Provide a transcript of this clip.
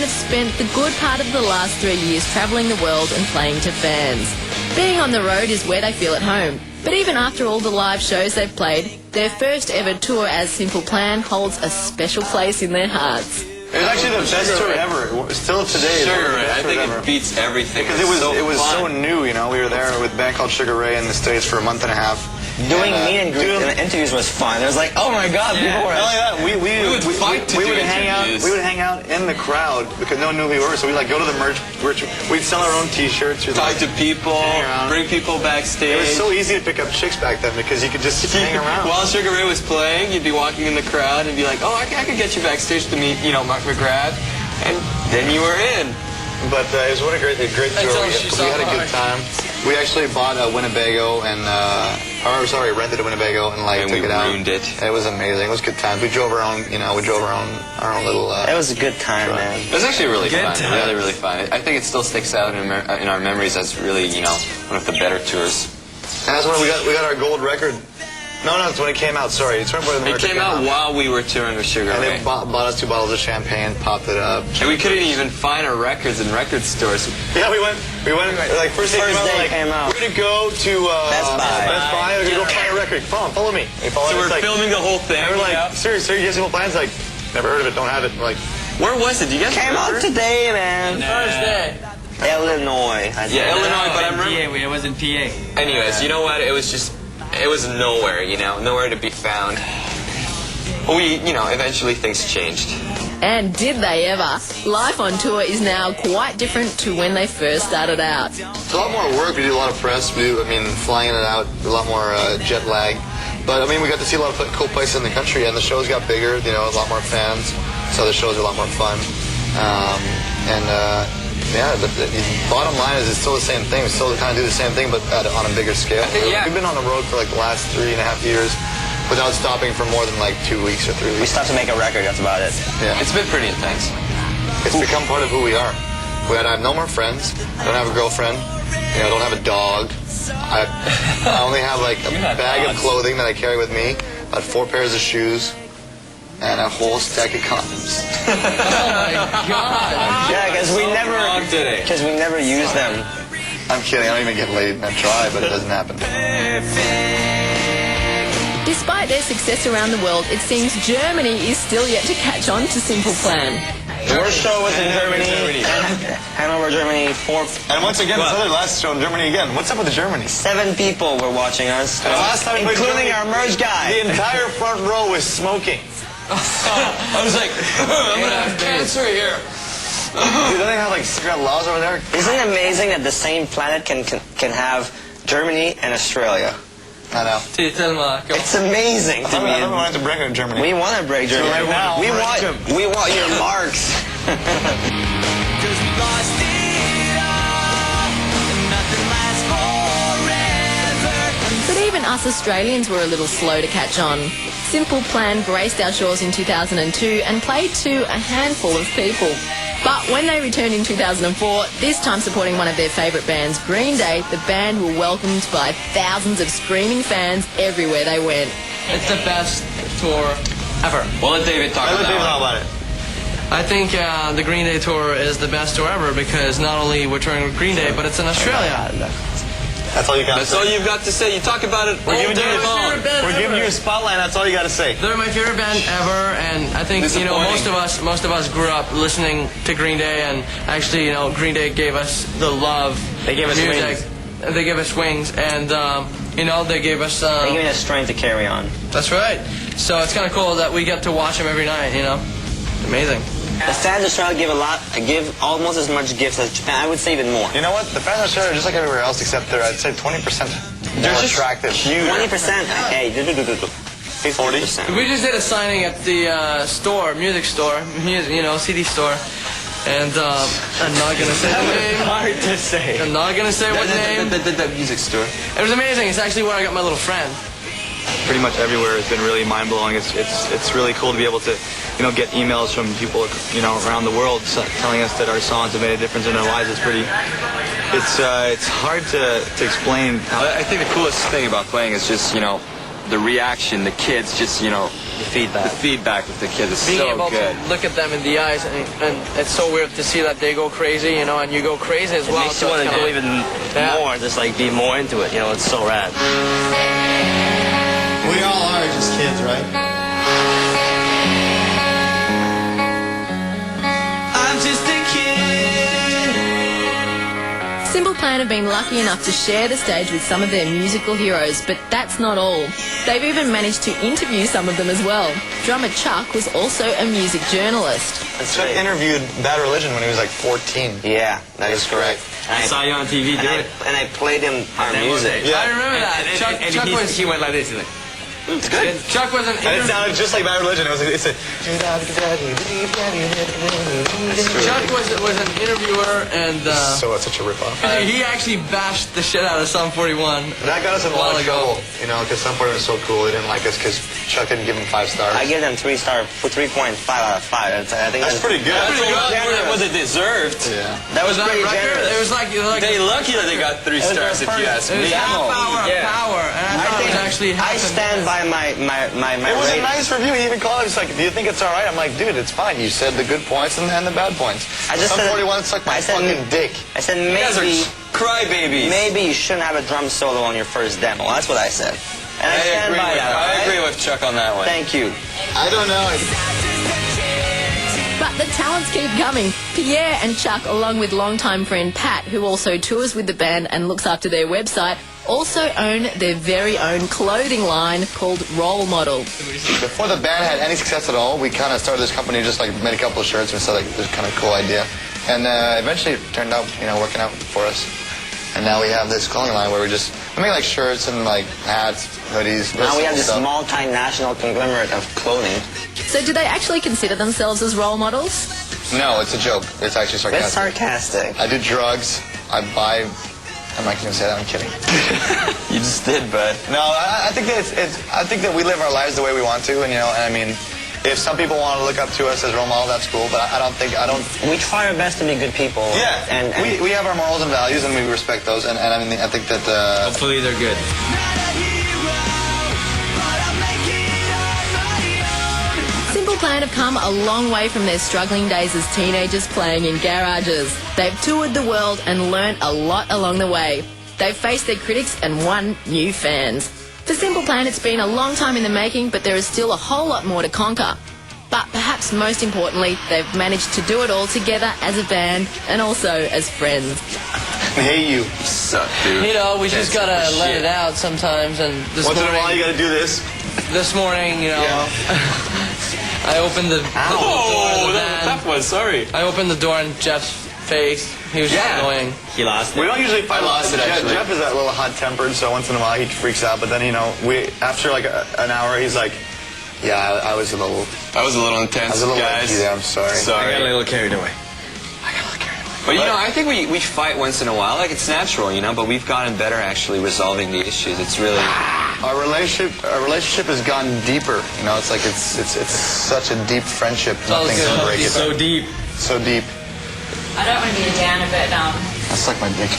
have spent the good part of the last 3 years travelling the world and playing to fans. Being on the road is where they feel at home. But even after all the live shows they've played, their first ever tour as Simple Plan holds a special place in their hearts. It was actually the best tour ever. Still today. Sugar Ray, I think it beats everything. Because it was so new, you know. We were there with a band called Sugar Ray in the States for a month and a half. Doing meet and greet and interviews was fun. It was like, oh my God, people were... Not only that, we would hang out. We would hang out in the crowd because no one knew who we were. So we like go to the merch. We'd sell our own T-shirts. Talk to people, bring people backstage. It was so easy to pick up chicks back then because you could just hang around. While Sugar Ray was playing, you'd be walking in the crowd and be like, oh, I could get you backstage to meet, you know, Mark McGrath, and then you were in. But it was what a great tour. We had a good time. We actually bought a Winnebago and, rented a Winnebago and took it out. And we ruined it. It was amazing. It was good times. We drove our own, our own little. It was a good time, man. It was actually really fun. Really, really fun. I think it still sticks out in our memories as really, one of the better tours. And that's when we got our gold record. No, it's when it came out. Sorry, it's when it came out while we were touring with Sugar Ray. And they bought us 2 bottles of champagne, popped it up. And we couldn't even find our records in record stores. Yeah, we went like first day came out. We're gonna go to Best Buy. We're gonna go find a record. Follow me. So we're filming the whole thing. And we're like, seriously, you guys have plans? Like, never heard of it. Don't have it. We're like, where was it? Do you guys came out today, man. Thursday. Illinois. Illinois, but I remember it was in PA. Anyways, you know what? It was nowhere, nowhere to be found. But eventually things changed. And did they ever? Life on tour is now quite different to when they first started out. It's a lot more work. We do a lot of press. We do, flying in and out, a lot more jet lag. But, we got to see a lot of cool places in the country, and the shows got bigger, a lot more fans. So the shows are a lot more fun. The bottom line is it's still the same thing. We still kind of do the same thing, but on a bigger scale. We've been on the road for the last 3.5 years without stopping for more than 2 weeks or 3 weeks. We stopped to make a record, that's about it. Yeah. It's been pretty intense. It's become part of who we are. I have no more friends. I don't have a girlfriend. I don't have a dog. I only have a bag of clothing that I carry with me, about 4 pairs of shoes, and a whole stack of condoms. Oh my God! Yeah, because we never use them. I'm kidding. I don't even get laid. I try, but it doesn't happen. Despite their success around the world, it seems Germany is still yet to catch on to Simple Plan. The worst show was in Germany. Hanover, Germany. 4. And once again, this other last show in Germany again. What's up with the Germany? 7 people were watching us, last time including our merch guy. The entire front row was smoking. I was like, I'm gonna have cancer here. Dude, don't they have cigarette laws over there? Isn't it amazing that the same planet can have Germany and Australia? I know. It's amazing to me. I don't want to break Germany. We want to break Germany. Right now, we want your marks. But even us Australians were a little slow to catch on. Simple Plan graced our shores in 2002 and played to a handful of people. But when they returned in 2004, this time supporting one of their favourite bands, Green Day, the band were welcomed by thousands of screaming fans everywhere they went. It's the best tour ever. We'll let David talk about it. I think the Green Day tour is the best tour ever because not only we're touring with Green Day, but it's in Australia. That's all you got. That's all you've got to say. You talk about it all day long. We're giving you a spotlight. That's all you got to say. They're my favorite band ever, and I think most of us grew up listening to Green Day, and actually, Green Day gave us the love. They gave us music. wings. They gave us wings, and they gave us. They gave us strength to carry on. That's right. So it's kind of cool that we get to watch them every night. Amazing. The fans in Australia give almost as much gifts as Japan. I would say even more. You know what? The fans in Australia are just like everywhere else, except they're, I'd say, 20% more attractive. 20%? Hey, 40%. We just did a signing at the music store, CD store. And I'm not going to say the name. Hard to say. I'm not going to say what name. The music store. It was amazing. It's actually where I got my little friend. Pretty much everywhere has been really mind-blowing. It's really cool to be able to, get emails from people, around the world telling us that our songs have made a difference in their lives. It's hard to explain. I think the coolest thing about playing is just, the reaction, the kids just, you know, the feedback with the kids is Being so able good. to look at them in the eyes, and it's so weird to see that they go crazy, you know, and you go crazy as It well. makes you so want it's to go kinda- even more, just like be more into it. You know, it's so rad. We all are just kids, right? I'm just a kid. Simple Plan have been lucky enough to share the stage with some of their musical heroes, but that's not all. They've even managed to interview some of them as well. Drummer Chuck was also a music journalist. Chuck interviewed Bad Religion when he was like 14. Yeah, that is correct. I saw you on TV do it. And I played him our music. Yeah. I remember that. Chuck was... he went like this. He's like, It's good. Chuck was an And it sounded just like Bad Religion. It's a... Chuck was an interviewer, and So it's such a ripoff. he actually bashed the shit out of Sum 41. That got us in a lot While of ago. trouble, you know, because some part was so cool. They didn't like us because Chuck didn't give him 5 stars. I give them 3.5 out of 5. I think That's pretty good. was it deserved? Yeah. That was Was that pretty record? generous. It was like They lucky that they got 3 stars if you ask it was me. half hour of Yeah. power, and I thought it was actually I half stand by my It was a rating. nice review. He even called it. He's like, "Do you think it's all right?" I'm like, "Dude, it's fine. You said the good points and the bad points." I just Sum said- 41 sucked my I said- fucking dick. I said You guys maybe are crybabies. maybe you shouldn't have a drum solo on your first demo. That's what I said. And I stand by that. all I right? agree with Chuck on that one. Thank you. I don't know. But the talents keep coming. Pierre and Chuck, along with longtime friend Pat, who also tours with the band and looks after their website, also own their very own clothing line called Role Model. Before the band had any success at all, we kind of started this company, just like made a couple of shirts and said like, this is kind of a cool idea. And eventually it turned out, you know, working out for us. And now we have this clothing line where we make like shirts and like hats, hoodies. Now we have this stuff. multinational conglomerate of clothing. So do they actually consider themselves as role models? No, it's a joke. It's actually That's sarcastic. sarcastic. I do drugs. I buy. I'm not going to say that. I'm kidding. You just did, bud. No, I think that I think that we live our lives the way we want to, and you know, and I mean, if some people want to look up to us as role models, that's cool. But I don't. We try our best to be good people. Yeah, And we have our morals and values, and we respect those. And I mean, I think that. Hopefully they're good. Simple Plan have come a long way from their struggling days as teenagers playing in garages. They've toured the world and learnt a lot along the way. They've faced their critics and won new fans. For Simple Plan, it's been a long time in the making, but there is still a whole lot more to conquer. But perhaps most importantly, they've managed to do it all together as a band and also as friends. I hate you. Suck, dude. You know, we just That's gotta super let shit. it out sometimes. And this Once in morning, a while, you got to do this. this morning, you know, I opened the door of the van. one. Sorry. I opened the door in Jeff's face. He was just annoying. He lost We don't usually fight. I lost it, actually. Jeff is that little hot-tempered, so once in a while he freaks out. But then, you know, after like an hour, he's like, "Yeah, I was a little intense, guys. lanky there. I'm sorry." Sorry. I got a little carried away. But you know, I think we fight once in a while, like it's natural, you know. But we've gotten better actually resolving the issues. It's really Our relationship has gone deeper. You know, it's like it's such a deep friendship. all Nothing good. can break it. so deep. So deep. I don't want to be a downer, but That's like my dick.